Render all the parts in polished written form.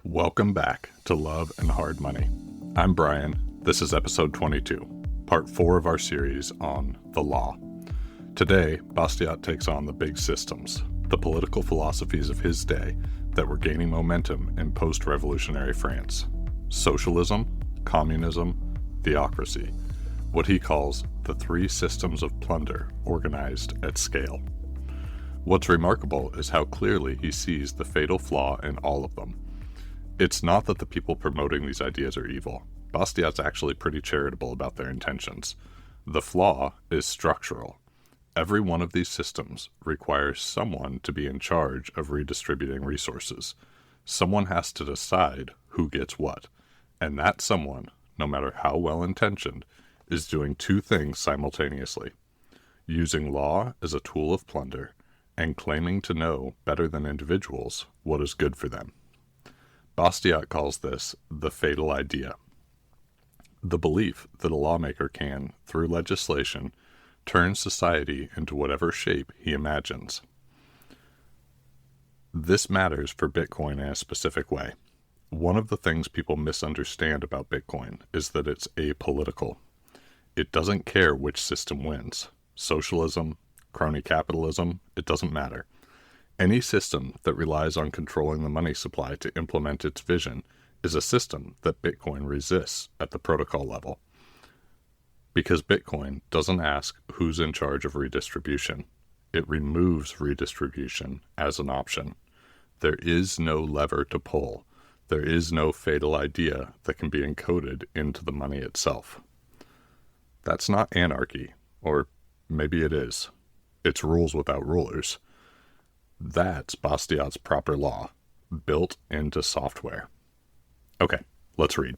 Welcome back to Love and Hard Money. I'm Brian. This is episode 22, part 4 of our series on the law. Today, Bastiat takes on the big systems, the political philosophies of his day that were gaining momentum in post-revolutionary France. Socialism, communism, theocracy, what he calls the 3 systems of plunder organized at scale. What's remarkable is how clearly he sees the fatal flaw in all of them. It's not that the people promoting these ideas are evil. Bastiat's actually pretty charitable about their intentions. The flaw is structural. Every one of these systems requires someone to be in charge of redistributing resources. Someone has to decide who gets what. And that someone, no matter how well-intentioned, is doing 2 things simultaneously. Using law as a tool of plunder and claiming to know better than individuals what is good for them. Bastiat calls this the fatal idea. The belief that a lawmaker can, through legislation, turn society into whatever shape he imagines. This matters for Bitcoin in a specific way. One of the things people misunderstand about Bitcoin is that it's apolitical. It doesn't care which system wins. Socialism, crony capitalism, it doesn't matter. Any system that relies on controlling the money supply to implement its vision is a system that Bitcoin resists at the protocol level. Because Bitcoin doesn't ask who's in charge of redistribution. It removes redistribution as an option. There is no lever to pull. There is no fatal idea that can be encoded into the money itself. That's not anarchy, or maybe it is. It's rules without rulers. That's Bastiat's proper law, built into software. Okay, let's read.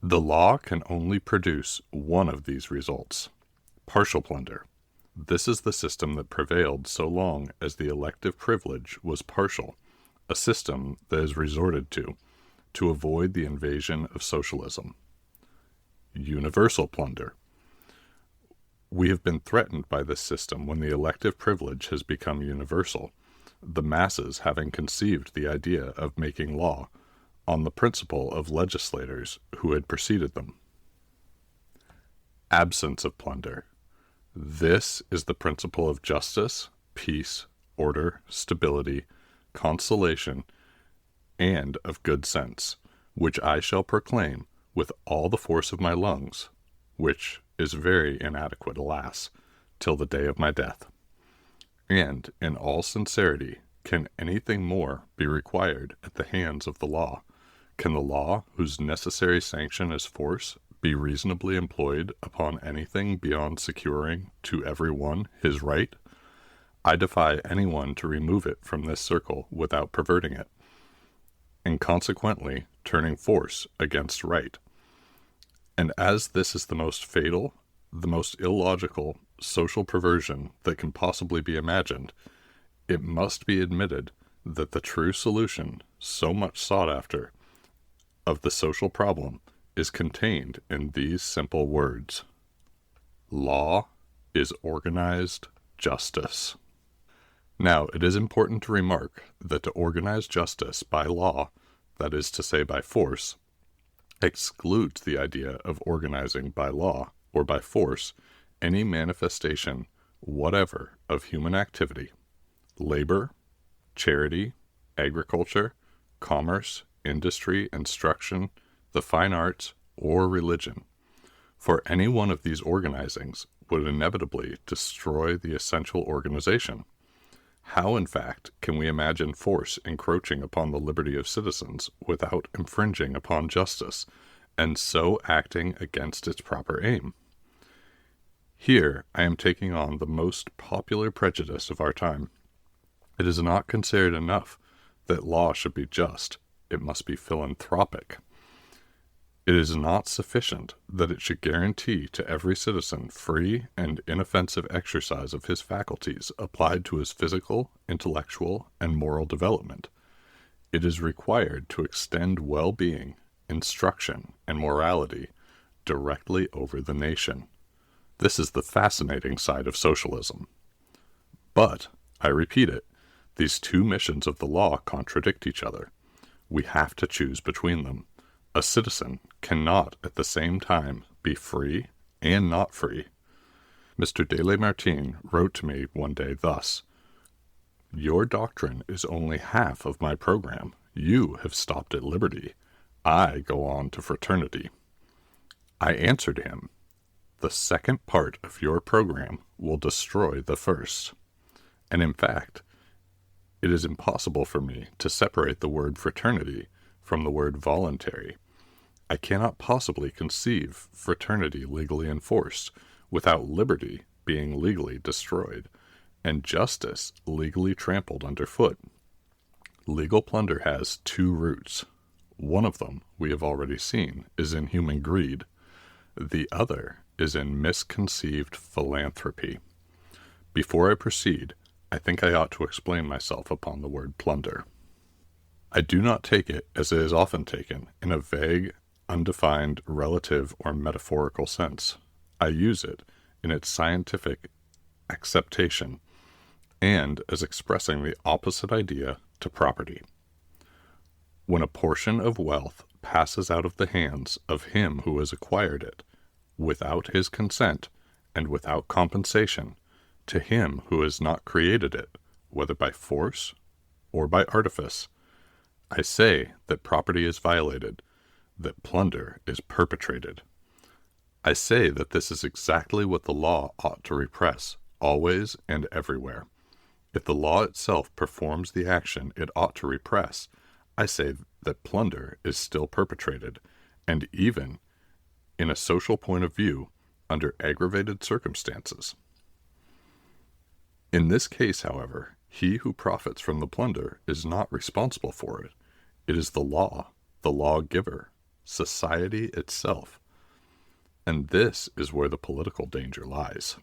The law can only produce one of these results: partial plunder. This is the system that prevailed so long as the elective privilege was partial, a system that is resorted to avoid the invasion of socialism. Universal plunder. We have been threatened by this system when the elective privilege has become universal, the masses having conceived the idea of making law on the principle of legislators who had preceded them. Absence of plunder. This is the principle of justice, peace, order, stability, consolation, and of good sense, which I shall proclaim with all the force of my lungs, which is very inadequate, alas, till the day of my death. And, in all sincerity, can anything more be required at the hands of the law? Can the law, whose necessary sanction is force, be reasonably employed upon anything beyond securing to every one his right? I defy anyone to remove it from this circle without perverting it, and consequently turning force against right. And as this is the most fatal, the most illogical social perversion that can possibly be imagined, it must be admitted that the true solution, so much sought after, of the social problem is contained in these simple words. Law is organized justice. Now, it is important to remark that to organize justice by law, that is to say by force, excludes the idea of organizing by law or by force any manifestation whatever of human activity, labor, charity, agriculture, commerce, industry, instruction, the fine arts, or religion. For any one of these organizings would inevitably destroy the essential organization. How, in fact, can we imagine force encroaching upon the liberty of citizens without infringing upon justice, and so acting against its proper aim? Here I am taking on the most popular prejudice of our time. It is not considered enough that law should be just. It must be philanthropic. It is not sufficient that it should guarantee to every citizen free and inoffensive exercise of his faculties applied to his physical, intellectual, and moral development. It is required to extend well-being, instruction, and morality directly over the nation. This is the fascinating side of socialism. But, I repeat it, these 2 missions of the law contradict each other. We have to choose between them. A citizen cannot at the same time be free and not free. Mr. de Lamartine wrote to me one day thus: "Your doctrine is only half of my program. You have stopped at liberty. I go on to fraternity." I answered him, "The second part of your program will destroy the first." And in fact, it is impossible for me to separate the word fraternity from the word voluntary. I cannot possibly conceive fraternity legally enforced without liberty being legally destroyed, and justice legally trampled underfoot. Legal plunder has two roots. One of them, we have already seen, is in human greed. The other is in misconceived philanthropy. Before I proceed, I think I ought to explain myself upon the word plunder. I do not take it, as it is often taken, in a vague, undefined, relative, or metaphorical sense. I use it in its scientific acceptation and as expressing the opposite idea to property. When a portion of wealth passes out of the hands of him who has acquired it, without his consent and without compensation, to him who has not created it, whether by force or by artifice, I say that property is violated, that plunder is perpetrated. I say that this is exactly what the law ought to repress, always and everywhere. If the law itself performs the action it ought to repress, I say that plunder is still perpetrated, and even, in a social point of view, under aggravated circumstances. In this case, however, he who profits from the plunder is not responsible for it. It is the lawgiver, society itself. And this is where the political danger lies.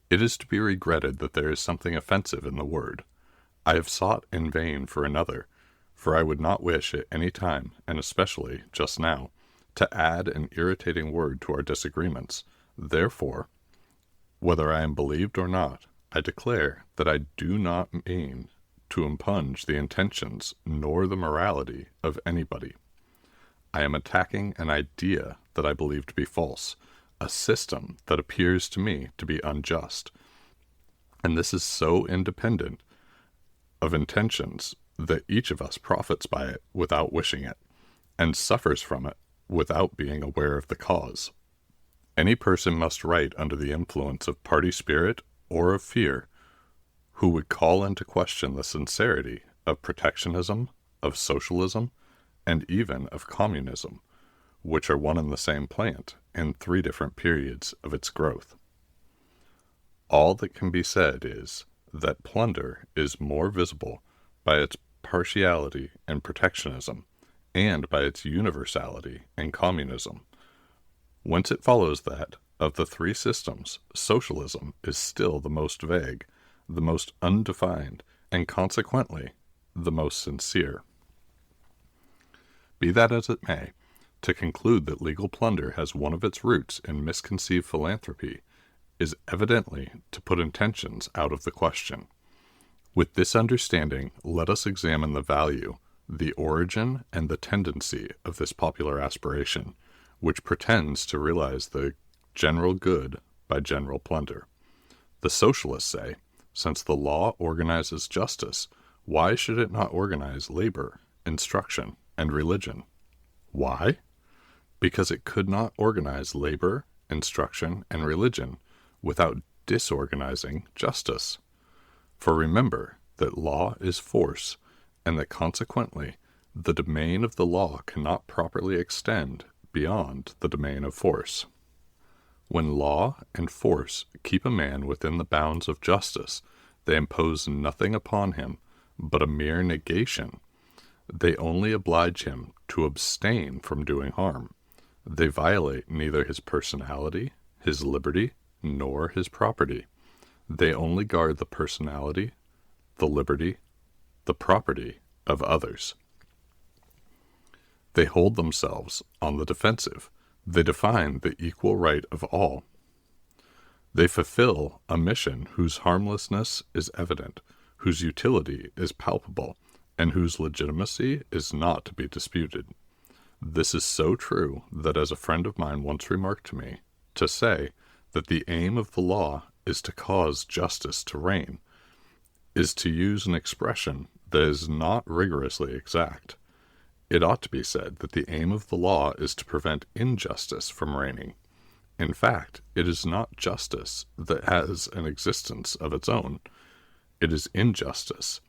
It is to be regretted that there is something offensive in the word. I have sought in vain for another, for I would not wish at any time, and especially just now, to add an irritating word to our disagreements. Therefore, whether I am believed or not, I declare that I do not mean to impugn the intentions nor the morality of anybody. I am attacking an idea that I believe to be false, a system that appears to me to be unjust. And this is so independent of intentions that each of us profits by it without wishing it, and suffers from it without being aware of the cause. Any person must write under the influence of party spirit or of fear who would call into question the sincerity of protectionism, of socialism, and even of communism, which are one and the same plant in three different periods of its growth. All that can be said is that plunder is more visible by its partiality and protectionism, and by its universality and communism. Whence it follows that, of the three systems, socialism is still the most vague, the most undefined, and consequently the most sincere. Be that as it may, to conclude that legal plunder has one of its roots in misconceived philanthropy is evidently to put intentions out of the question. With this understanding, let us examine the value, the origin, and the tendency of this popular aspiration, which pretends to realize the general good by general plunder. The socialists say, since the law organizes justice, why should it not organize labor, instruction, and religion? Why? Because it could not organize labor, instruction, and religion without disorganizing justice. For remember that law is force, and that consequently the domain of the law cannot properly extend beyond the domain of force. When law and force keep a man within the bounds of justice, they impose nothing upon him but a mere negation. They only oblige him to abstain from doing harm. They violate neither his personality, his liberty, nor his property. They only guard the personality, the liberty, the property of others. They hold themselves on the defensive. They define the equal right of all. They fulfill a mission whose harmlessness is evident, whose utility is palpable, and whose legitimacy is not to be disputed. This is so true that, as a friend of mine once remarked to me, to say that the aim of the law is to cause justice to reign is to use an expression that is not rigorously exact. It ought to be said that the aim of the law is to prevent injustice from reigning. In fact, it is not justice that has an existence of its own. It is injustice.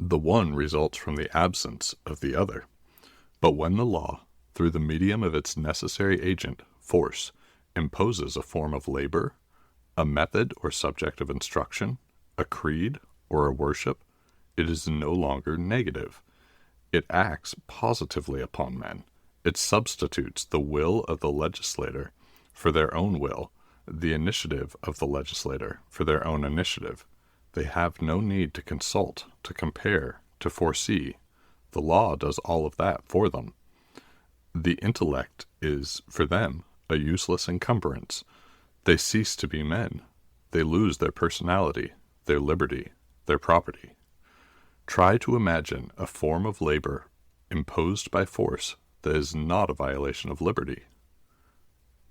The one results from the absence of the other. But when the law, through the medium of its necessary agent, force, imposes a form of labor, a method or subject of instruction, a creed, or a worship, it is no longer negative. It acts positively upon men. It substitutes the will of the legislator for their own will, the initiative of the legislator for their own initiative. They have no need to consult, to compare, to foresee. The law does all of that for them. The intellect is, for them, a useless encumbrance. They cease to be men. They lose their personality, their liberty, their property. Try to imagine a form of labor imposed by force that is not a violation of liberty.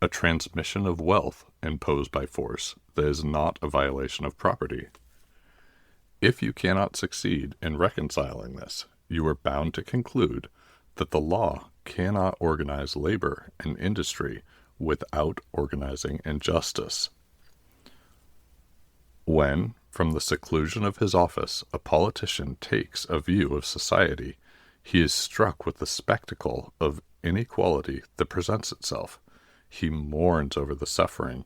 A transmission of wealth imposed by force that is not a violation of property. If you cannot succeed in reconciling this, you are bound to conclude that the law cannot organize labor and industry without organizing injustice. When, from the seclusion of his office, a politician takes a view of society, he is struck with the spectacle of inequality that presents itself. He mourns over the suffering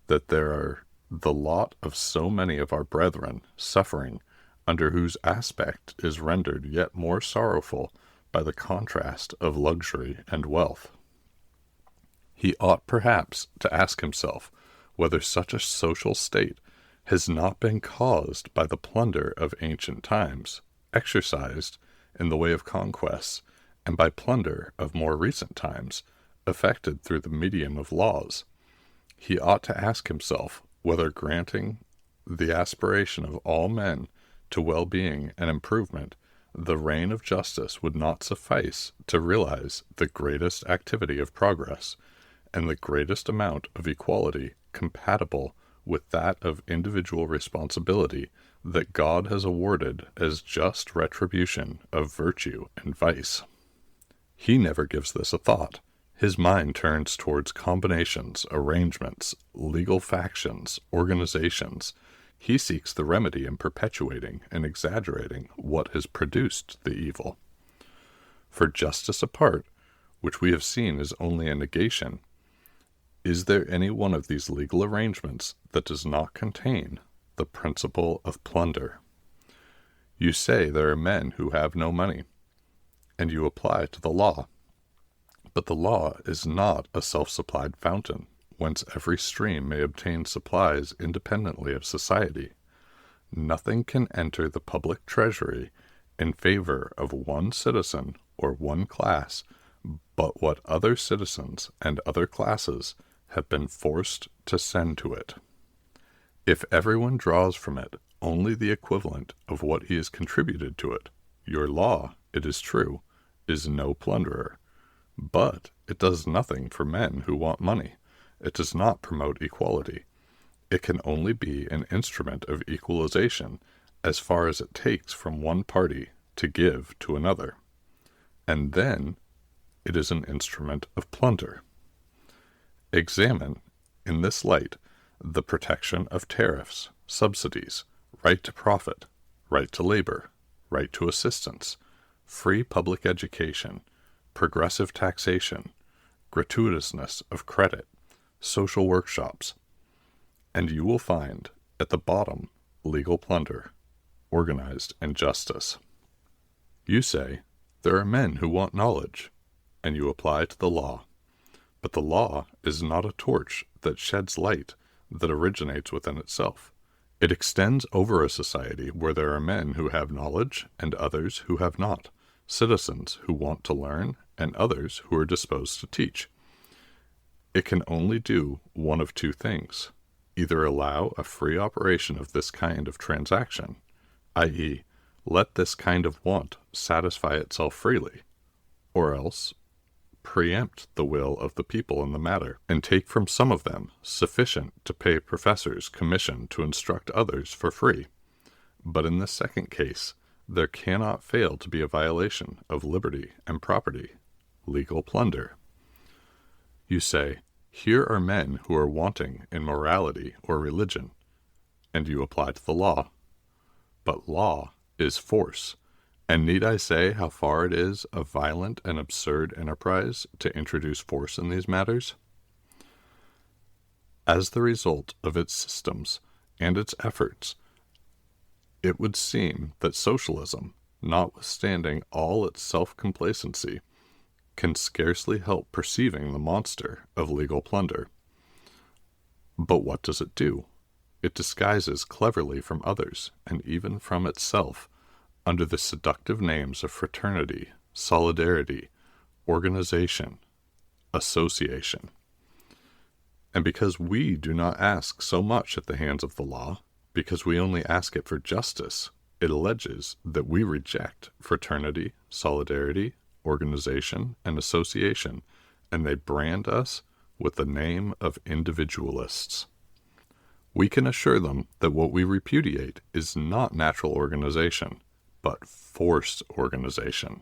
that there are the lot of so many of our brethren suffering, under whose aspect is rendered yet more sorrowful by the contrast of luxury and wealth. He ought perhaps to ask himself whether such a social state has not been caused by the plunder of ancient times, exercised in the way of conquests, and by plunder of more recent times, effected through the medium of laws. He ought to ask himself whether granting the aspiration of all men to well-being and improvement, the reign of justice would not suffice to realize the greatest activity of progress and the greatest amount of equality compatible with that of individual responsibility that God has awarded as just retribution of virtue and vice. He never gives this a thought. His mind turns towards combinations, arrangements, legal factions, organizations. He seeks the remedy in perpetuating and exaggerating what has produced the evil. For justice apart, which we have seen is only a negation, is there any one of these legal arrangements that does not contain the principle of plunder? You say there are men who have no money, and you apply to the law. But the law is not a self-supplied fountain, whence every stream may obtain supplies independently of society. Nothing can enter the public treasury in favor of one citizen or one class but what other citizens and other classes have been forced to send to it. If everyone draws from it only the equivalent of what he has contributed to it, your law, it is true, is no plunderer. But it does nothing for men who want money. It does not promote equality. It can only be an instrument of equalization as far as it takes from one party to give to another. And then it is an instrument of plunder. Examine, in this light, the protection of tariffs, subsidies, right to profit, right to labor, right to assistance, free public education, progressive taxation, gratuitousness of credit, social workshops, and you will find, at the bottom, legal plunder, organized injustice. You say, there are men who want knowledge, and you apply to the law. But the law is not a torch that sheds light that originates within itself. It extends over a society where there are men who have knowledge and others who have not, citizens who want to learn and others who are disposed to teach. It can only do one of two things: either allow a free operation of this kind of transaction, i.e., let this kind of want satisfy itself freely, or else preempt the will of the people in the matter, and take from some of them sufficient to pay professors commission to instruct others for free. But in this second case, there cannot fail to be a violation of liberty and property, legal plunder. You say, here are men who are wanting in morality or religion, and you apply to the law. But law is force, and need I say how far it is a violent and absurd enterprise to introduce force in these matters? As the result of its systems and its efforts, it would seem that socialism, notwithstanding all its self-complacency, can scarcely help perceiving the monster of legal plunder. But what does it do? It disguises cleverly from others, and even from itself, under the seductive names of fraternity, solidarity, organization, association. And because we do not ask so much at the hands of the law, because we only ask it for justice, it alleges that we reject fraternity, solidarity, organization, and association, and they brand us with the name of individualists. We can assure them that what we repudiate is not natural organization, but forced organization.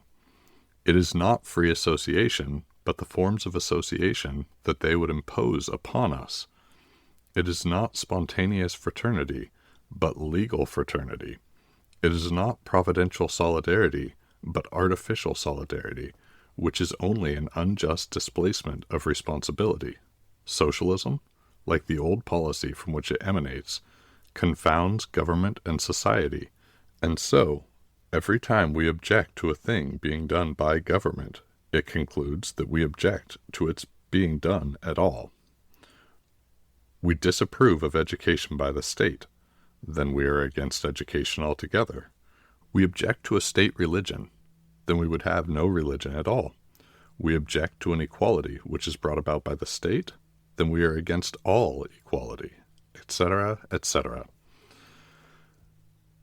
It is not free association, but the forms of association that they would impose upon us. It is not spontaneous fraternity, but legal fraternity. It is not providential solidarity, but artificial solidarity, which is only an unjust displacement of responsibility. Socialism, like the old policy from which it emanates, confounds government and society, and so, every time we object to a thing being done by government, it concludes that we object to its being done at all. We disapprove of education by the state, then we are against education altogether. We object to a state religion, then we would have no religion at all. We object to an equality which is brought about by the state, then we are against all equality, etc., etc.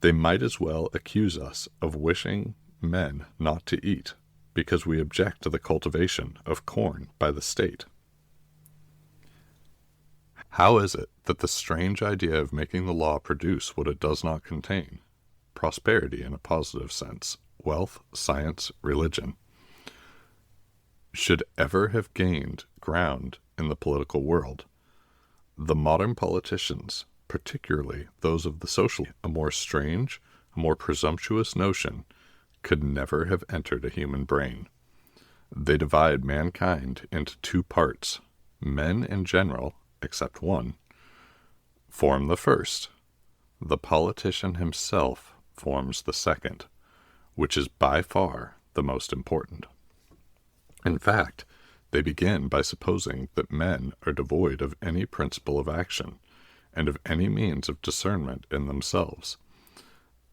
They might as well accuse us of wishing men not to eat, because we object to the cultivation of corn by the state. How is it that the strange idea of making the law produce what it does not contain, prosperity in a positive sense, wealth, science, religion, should ever have gained ground in the political world? The modern politicians, particularly those of the social, a more strange, a more presumptuous notion, could never have entered a human brain. They divide mankind into two parts. Men in general, except one, form the first. The politician himself forms the second, which is by far the most important. In fact, they begin by supposing that men are devoid of any principle of action, and of any means of discernment in themselves,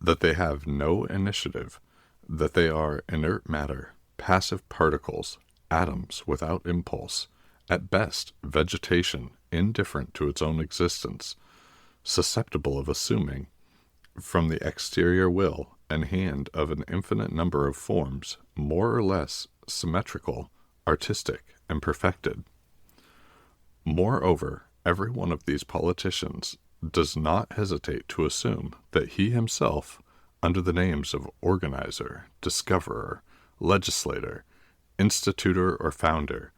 that they have no initiative, that they are inert matter, passive particles, atoms without impulse, at best vegetation indifferent to its own existence, susceptible of assuming, from the exterior will and hand of an infinite number of forms, more or less symmetrical, artistic, and perfected. Moreover, every one of these politicians does not hesitate to assume that he himself, under the names of organizer, discoverer, legislator, institutor, or founder,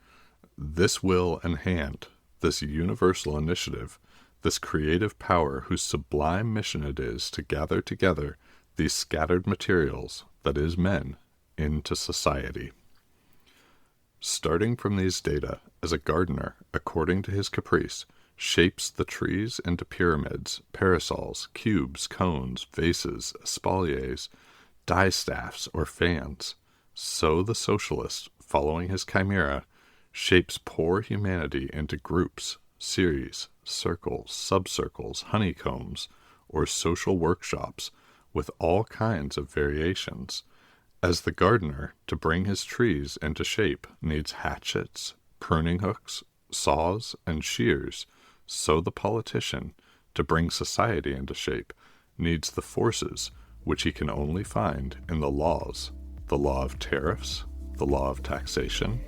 this will and hand, this universal initiative, this creative power whose sublime mission it is to gather together these scattered materials, that is, men, into society. Starting from these data, as a gardener, according to his caprice, shapes the trees into pyramids, parasols, cubes, cones, vases, espaliers, distaffs, or fans, so the socialist, following his chimera, shapes poor humanity into groups, series, circles, subcircles, honeycombs, or social workshops, with all kinds of variations. As the gardener, to bring his trees into shape, needs hatchets, pruning hooks, saws, and shears, so the politician, to bring society into shape, needs the forces which he can only find in the laws, the law of tariffs, the law of taxation,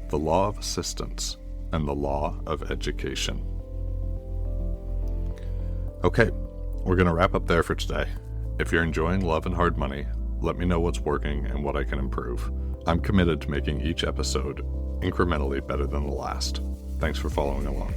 the law of assistance, and the law of education. Okay, we're going to wrap up there for today. If you're enjoying Love and Hard Money, let me know what's working and what I can improve. I'm committed to making each episode incrementally better than the last. Thanks for following along.